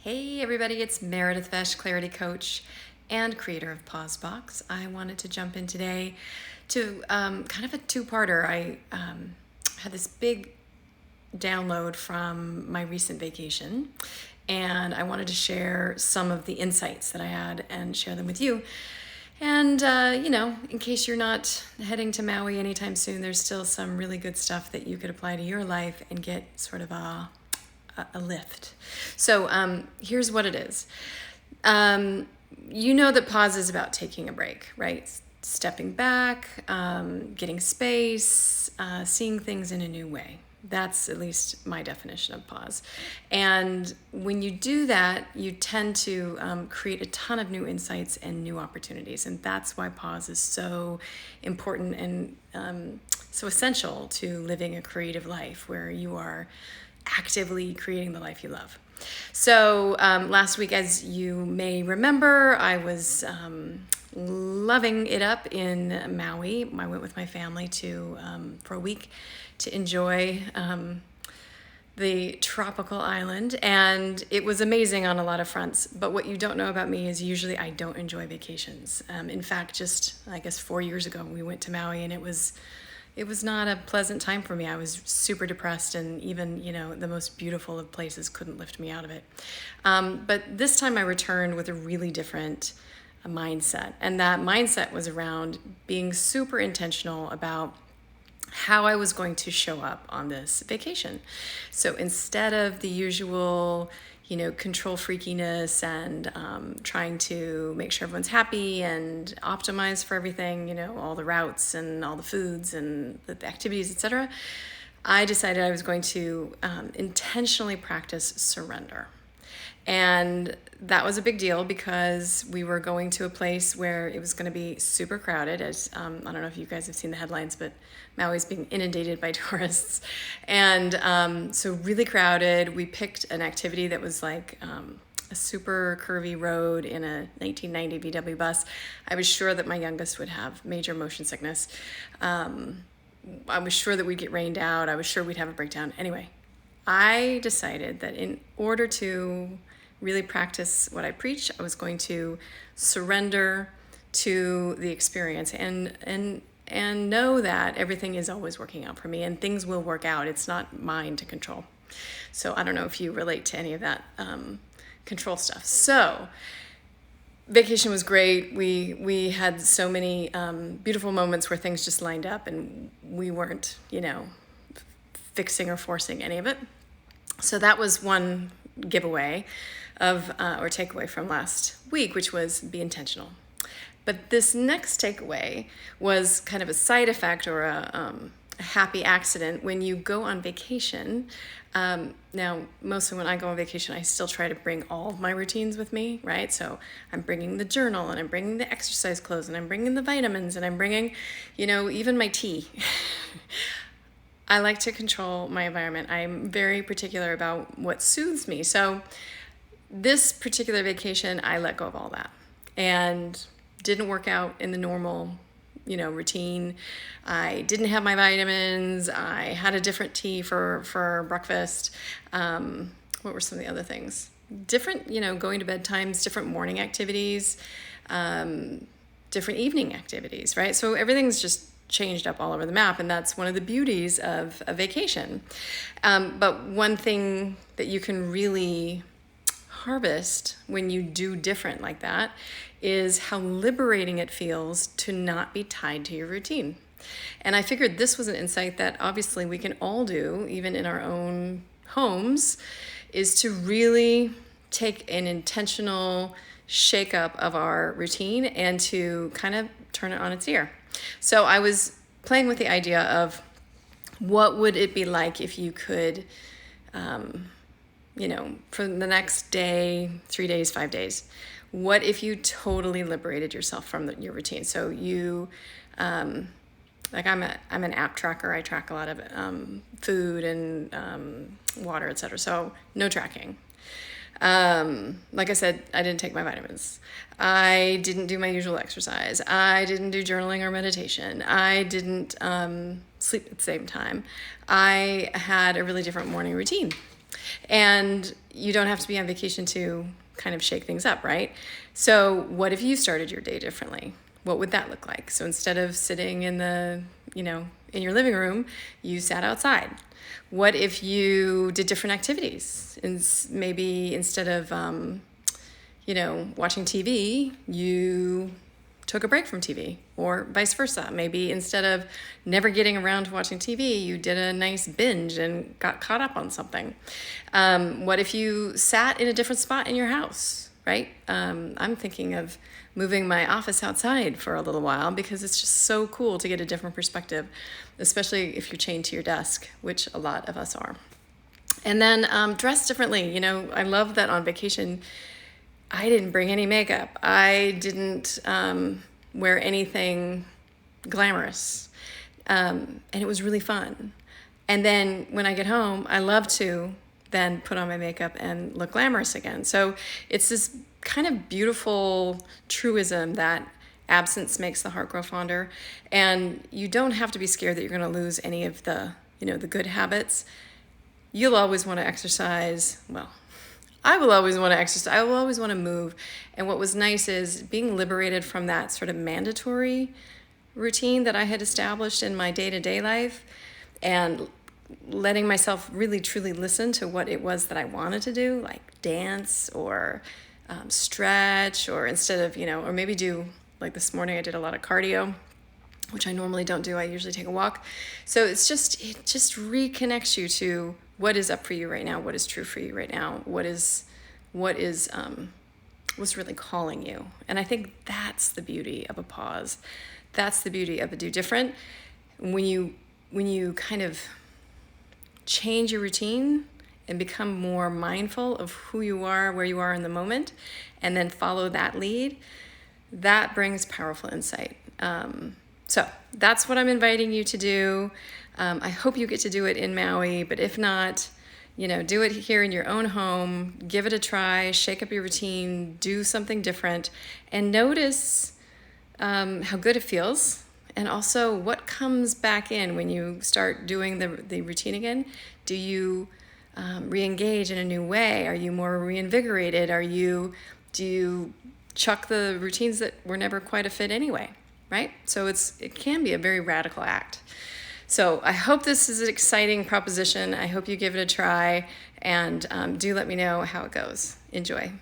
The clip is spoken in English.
Hey everybody, it's Meredith Vesh, clarity coach and creator of Pause Box. I wanted to jump in today to kind of a two-parter. I had this big download from my recent vacation, and I wanted to share some of the insights that I had and share them with you. And, in case you're not heading to Maui anytime soon, there's still some really good stuff that you could apply to your life and get sort of a lift. So here's what it is. You know that pause is about taking a break, right? Stepping back, getting space, seeing things in a new way. That's at least my definition of pause. And when you do that, you tend to create a ton of new insights and new opportunities. And that's why pause is so important and so essential to living a creative life where you are actively creating the life you love. So last week, as you may remember, I was loving it up in Maui. I went with my family for a week to enjoy the tropical island, and it was amazing on a lot of fronts. But what you don't know about me is usually I don't enjoy vacations. In fact, just I guess 4 years ago, we went to Maui, and it was not a pleasant time for me. I was super depressed, and even, the most beautiful of places couldn't lift me out of it. But this time I returned with a really different mindset. And that mindset was around being super intentional about how I was going to show up on this vacation. So instead of the usual control freakiness and trying to make sure everyone's happy and optimize for everything, all the routes and all the foods and the activities, etc., I decided I was going to intentionally practice surrender. And that was a big deal because we were going to a place where it was going to be super crowded. As I don't know if you guys have seen the headlines, but Maui's being inundated by tourists. And so really crowded. We picked an activity that was like a super curvy road in a 1990 VW bus. I was sure that my youngest would have major motion sickness. I was sure that we'd get rained out. I was sure we'd have a breakdown. Anyway, I decided that in order to really practice what I preach, I was going to surrender to the experience and know that everything is always working out for me and things will work out. It's not mine to control. So I don't know if you relate to any of that control stuff. So vacation was great. We had so many beautiful moments where things just lined up and we weren't, fixing or forcing any of it. So that was one giveaway or takeaway from last week, which was be intentional. But this next takeaway was kind of a side effect or a happy accident when you go on vacation. Now, mostly when I go on vacation, I still try to bring all of my routines with me, right? So I'm bringing the journal and I'm bringing the exercise clothes and I'm bringing the vitamins and I'm bringing, even my tea. I like to control my environment. I'm very particular about what soothes me. So this particular vacation, I let go of all that and didn't work out in the normal, routine. I didn't have my vitamins. I had a different tea for breakfast. What were some of the other things? Different, going to bed times, different morning activities, different evening activities, right? So everything's just changed up all over the map, and that's one of the beauties of a vacation. But one thing that you can really harvest when you do different like that is how liberating it feels to not be tied to your routine. And I figured this was an insight that obviously we can all do, even in our own homes, is to really take an intentional shakeup of our routine and to kind of turn it on its ear. So I was playing with the idea of what would it be like if you could, for the next day, 3 days, 5 days, what if you totally liberated yourself from your routine? So you, I'm an app tracker. I track a lot of food and water, etc. So no tracking. Like I said, I didn't take my vitamins. I didn't do my usual exercise. I didn't do journaling or meditation. I didn't sleep at the same time. I had a really different morning routine. And you don't have to be on vacation to kind of shake things up, right? So what if you started your day differently? What would that look like? So instead of sitting in the, in your living room, you sat outside. What if you did different activities? And maybe instead of, watching TV, you took a break from TV, or vice versa. Maybe instead of never getting around to watching TV, you did a nice binge and got caught up on something. What if you sat in a different spot in your house, right? I'm thinking of moving my office outside for a little while because it's just so cool to get a different perspective, especially if you're chained to your desk, which a lot of us are. And then dress differently. I love that on vacation, I didn't bring any makeup. I didn't wear anything glamorous. And it was really fun. And then when I get home, I love to then put on my makeup and look glamorous again. So it's this kind of beautiful truism that absence makes the heart grow fonder. And you don't have to be scared that you're going to lose any of the good habits. You'll always want to exercise. Well, I will always want to exercise. I will always want to move. And what was nice is being liberated from that sort of mandatory routine that I had established in my day-to-day life, and letting myself really truly listen to what it was that I wanted to do, like dance or stretch, or instead of, or maybe do, like this morning I did a lot of cardio, which I normally don't do. I usually take a walk. So it just reconnects you to what is up for you right now, what is true for you right now, what's really calling you. And I think that's the beauty of a pause. That's the beauty of a do different. When you kind of change your routine and become more mindful of who you are, where you are in the moment, and then follow that lead, that brings powerful insight. So that's what I'm inviting you to do. I hope you get to do it in Maui, but if not, do it here in your own home. Give it a try, shake up your routine, do something different, and notice how good it feels, and also what comes back in when you start doing the routine again. Do you re-engage in a new way? Are you more reinvigorated? Do you chuck the routines that were never quite a fit anyway, right? So it can be a very radical act. So I hope this is an exciting proposition. I hope you give it a try, and do let me know how it goes. Enjoy.